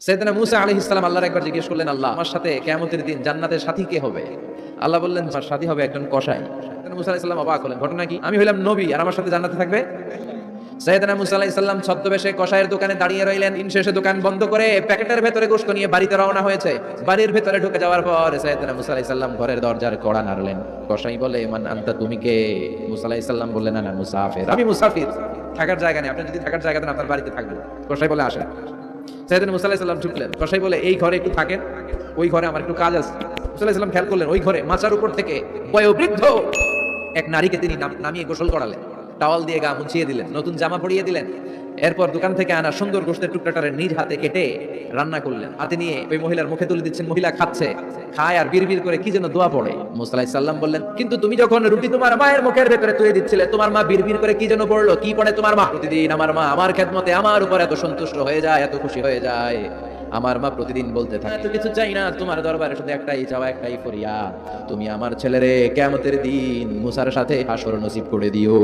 সাইয়েদনা মূসা আলাইহিস সালাম আল্লাহর একবার জিজ্ঞেস করলেন, আল্লাহ আমার সাথে কিয়ামতের দিন জান্নাতের সাথী কে হবে? আল্লাহ বললেন, তার সাথী হবে একজন কসাই। সাইয়েদনা মূসা আলাইহিস সালাম অবাক হলেন, ঘটনা কি? আমি হইলাম নবী আর আমার সাথে জান্নাতে থাকবে? সাইয়েদনা মূসা আলাইহিস সালাম ছদ্মবেশে কসাইয়ের দোকানে দাঁড়িয়ে রইলেন। দিন শেষে দোকান বন্ধ করে প্যাকেটের ভেতরে গোশত নিয়ে বাড়িতে রওনা হয়েছে। বাড়ির ভেতরে ঢুকে যাওয়ার পর সাইয়েদনা মূসা আলাইহিস সালাম ঘরের দরজার কড়া নাড়লেন। কসাই বলে, মান আনতা, তুমি কে? মূসা আলাইহিস সালাম বললেন, আনা মুসাফির, আমি মুসাফির, থাকার জায়গা নেই, আপনি যদি থাকার জায়গা দেন আপনার বাড়িতে থাকবেন। কসাই বলে, আসেন। সাইয়েদনা মূসা আলাইহিস সালাম ঢুকলেন। কসাই বলে, এই ঘরে একটু থাকেন, ওই ঘরে আমার একটু কাজ আছে। মূসা আলাইহিস সালাম খেয়াল করলেন, ওই ঘরে মাচার উপর থেকে বয়োবৃদ্ধ এক নারীকে তিনি নামিয়ে গোসল করালেন, টাওয়াল দিয়ে গা মুছিয়ে দিলেন, নতুন জামা পরিয়ে দিলেন। এরপর দোকান থেকে আনা সুন্দর গোশতের টুকরাটারে নিজ হাতে কেটে রান্না করলেন। হাতে নিয়ে ওই মহিলার মুখে তুলে দিচ্ছেন। মহিলা খাচ্ছে, খায় আর বিড়বিড় করে কি যেন দোয়া পড়ে। মূসা আলাইহিস সালাম বললেন, কিন্তু তুমি যখন রুটি তোমার মায়ের মুখের ভেতরে তুলে দিচ্ছিলে, তোমার মা বিড়বিড় করে কি যেন পড়লো, কি পড়ে তোমার মা? প্রতিদিন আমার মা আমার খেদমতে আমার উপর এত সন্তুষ্ট হয়ে যায়, এত খুশি হয়ে যায়। আমার মা প্রতিদিন বলতে থাকে, এত কিছু চাই না তোমার দরবারে, শুধু একটাই চাওয়া, একটাই ফরিয়াদ, তুমি আমার ছেলেরে কিয়ামতের দিন মুসার সাথে হাসর নসিব করে দিও।